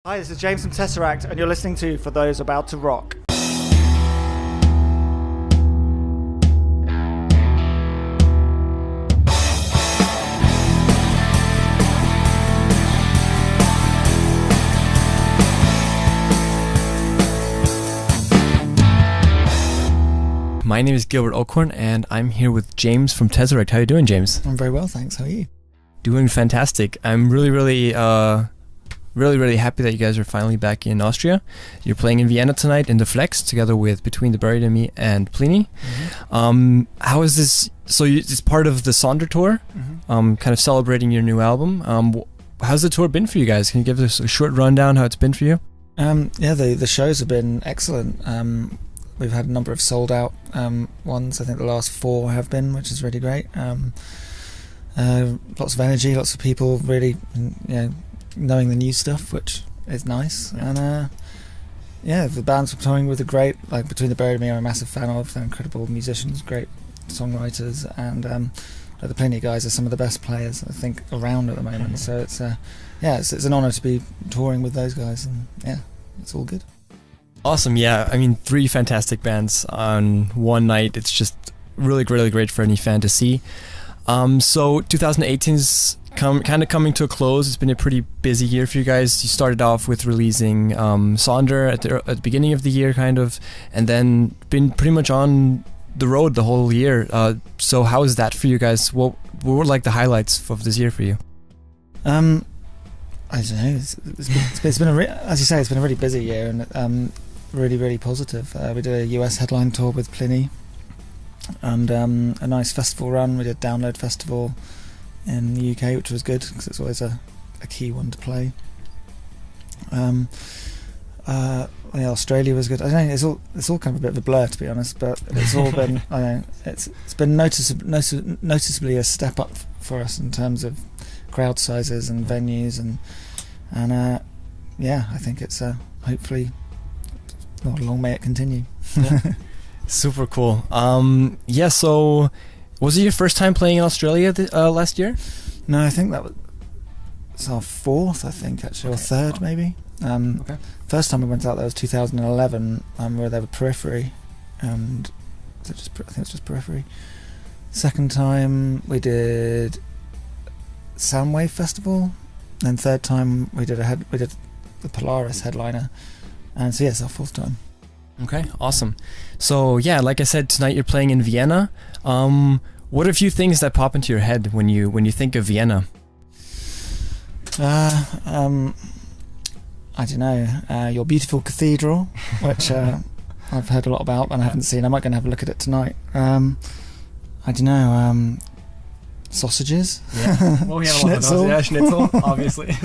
Hi, this is James from Tesseract, and you're listening to For Those About to Rock. My name is Gilbert Okorn, and I'm here with James from Tesseract. How are you doing, James? I'm very well, thanks. How are you? Doing fantastic. I'm really happy that you guys are finally back in Austria. You're playing in Vienna tonight in the Flex, together with Between the Buried and Me and Pliny. Mm-hmm. How is this? So it's part of the Sonder tour, kind of celebrating your new album. How's the tour been for you guys? Can you give us a short rundown how it's been for you? Yeah, the shows have been excellent. We've had a number of sold out ones. I think the last 4 have been, which is really great. Lots of energy, lots of people really, knowing the new stuff, which is nice. And the bands we're touring with are great. Like Between the Buried and Me, I'm a massive fan of. They're incredible musicians, great songwriters, and the Pliny guys are some of the best players I think around at the moment. So it's an honour to be touring with those guys, and it's all good. Awesome, yeah. I mean, 3 fantastic bands on one night. It's just really great for any fan to see. So 2018 is kind of coming to a close. It's been a pretty busy year for you guys. You started off with releasing Sonder at the beginning of the year, kind of, and then been pretty much on the road the whole year. So how is that for you guys? What were like the highlights of this year for you? I don't know. It's been as you say, it's been a really busy year, and really positive. We did a US headline tour with Pliny, and a nice festival run. We did Download Festival in the UK, which was good because it's always a key one to play. Australia was good. I don't know, it's all kind of a bit of a blur, to be honest, but it's all been it's been noticeably a step up for us in terms of crowd sizes and venues, and I think it's hopefully not long may it continue. Yeah. Super cool. So was it your first time playing in Australia last year? No, I think that was our 4th, I think, actually, or 3rd maybe. First time we went out there was 2011. We were there with Periphery, and I think it's just Periphery. Second time we did Soundwave Festival, and third time we did the Polaris headliner, and so it's our 4th time. Okay, awesome. So yeah, like I said, tonight you're playing in Vienna. What are a few things that pop into your head when you think of Vienna? I don't know. Your beautiful cathedral, which I've heard a lot about and I haven't seen. I might go and have a look at it tonight. I don't know. Sausages. Yeah. Well, we have a lot of those. Yeah, schnitzel, obviously.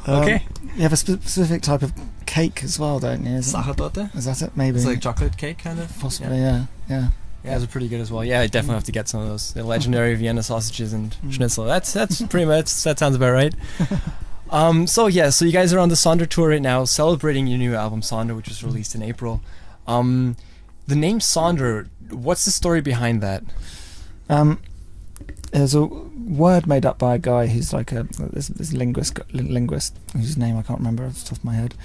Okay. You have a specific type of cake as well, don't you? Sachertorte? Is that it? Maybe. It's like chocolate cake, kind of? Possibly, yeah. Yeah, those are pretty good as well. Yeah, I definitely have to get some of those. The legendary Vienna sausages and schnitzel. That's pretty much, that sounds about right. So you guys are on the Sonder tour right now, celebrating your new album, Sonder, which was released in April. The name Sonder, what's the story behind that? There's a word made up by a guy who's like this linguist whose name I can't remember off the top of my head,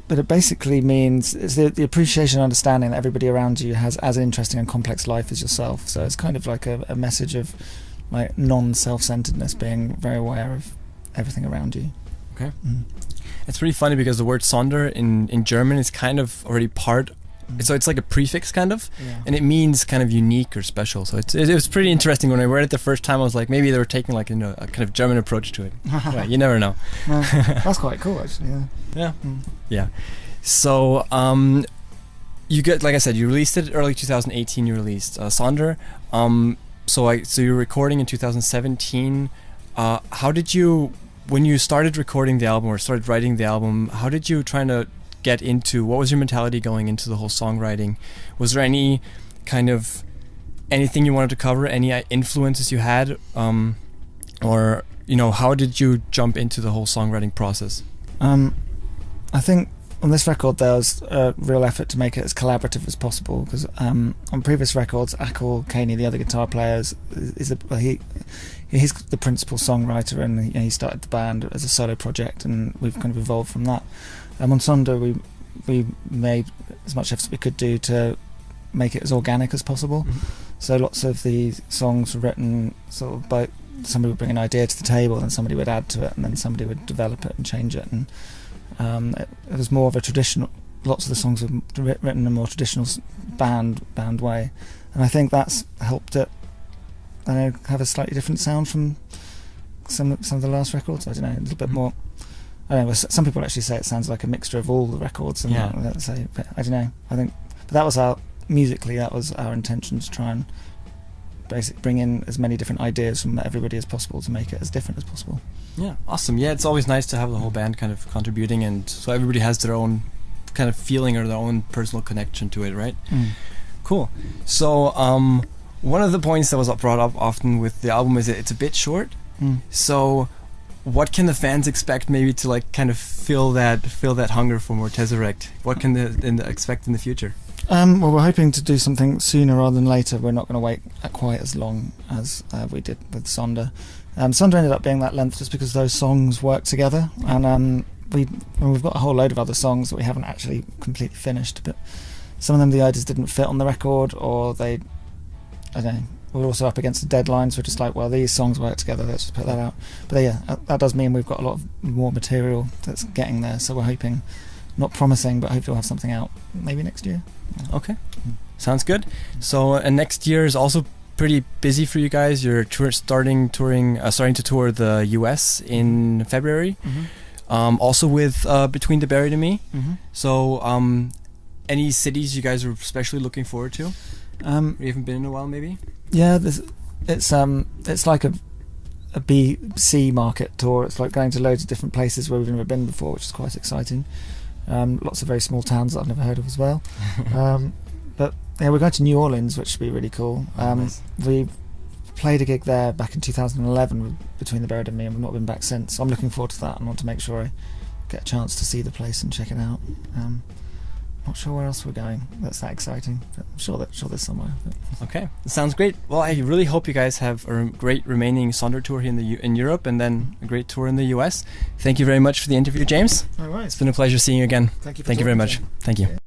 but it basically means it's the appreciation and understanding that everybody around you has as interesting and complex life as yourself. So it's kind of like a message of like non-self-centeredness, being very aware of everything around you. Okay. It's pretty funny because the word Sonder in German is kind of already part. So it's like a prefix, kind of, and it means kind of unique or special. So it was pretty interesting when I read it the first time. I was like, maybe they were taking like a kind of German approach to it. Yeah, you never know. That's quite cool, actually. Yeah. So you get, like I said, you released it early 2018. You released Sonder. So you're recording in 2017. How did you, when you started recording the album or started writing the album, how did you try to get into, what was your mentality going into the whole songwriting? Was there any kind of anything you wanted to cover, any influences you had, or how did you jump into the whole songwriting process? I think on this record there was a real effort to make it as collaborative as possible, because on previous records, Akel Kaney, the other guitar player, he he's the principal songwriter, and he started the band as a solo project, and we've kind of evolved from that. On Sonder, we made as much effort as we could do to make it as organic as possible. So lots of the songs were written sort of by somebody would bring an idea to the table, and somebody would add to it, and then somebody would develop it and change it. And it was more of a traditional. Lots of the songs were written in a more traditional band way, and I think that's helped it. I know, have a slightly different sound from some of the last records. I don't know, a little bit more. I don't know. Some people actually say it sounds like a mixture of all the records. And so, but I don't know. I think, but that was musically, that was our intention, to try and basically bring in as many different ideas from everybody as possible to make it as different as possible. Yeah, awesome. Yeah, it's always nice to have the whole band kind of contributing, and so everybody has their own kind of feeling or their own personal connection to it, right? Cool. So one of the points that was brought up often with the album is that it's a bit short. So what can the fans expect, maybe, to like kind of fill that hunger for more Tesseract? What can they expect in the future? Well, we're hoping to do something sooner rather than later. We're not going to wait quite as long as we did with Sonder. Sonder ended up being that length just because those songs work together, and we've got a whole load of other songs that we haven't actually completely finished, but some of them, the ideas didn't fit on the record, or I don't know, we're also up against the deadlines. We're just like, well, these songs work together, let's just put that out. But yeah, that does mean we've got a lot of more material that's getting there, so we're hoping, not promising, but hopefully we'll have something out maybe next year. Okay, sounds good. So and next year is also pretty busy for you guys. You're starting to tour the US in February. Also with Between the Buried and Me. So any cities you guys are especially looking forward to? You haven't been in a while, maybe? Yeah, it's like a B-C market tour. It's like going to loads of different places where we've never been before, which is quite exciting. Lots of very small towns that I've never heard of as well. But yeah, we're going to New Orleans, which would be really cool. Nice. We played a gig there back in 2011 with Between the Buried and Me, and we've not been back since. So I'm looking forward to that, and want to make sure I get a chance to see the place and check it out. Not sure where else we're going. That's that exciting. But I'm sure there's somewhere. Okay, that sounds great. Well, I really hope you guys have a great remaining Sonder tour here in Europe, and then a great tour in the US. Thank you very much for the interview, James. No worries. It's been a pleasure seeing you again. Thank you. Thank you very much. Thank you.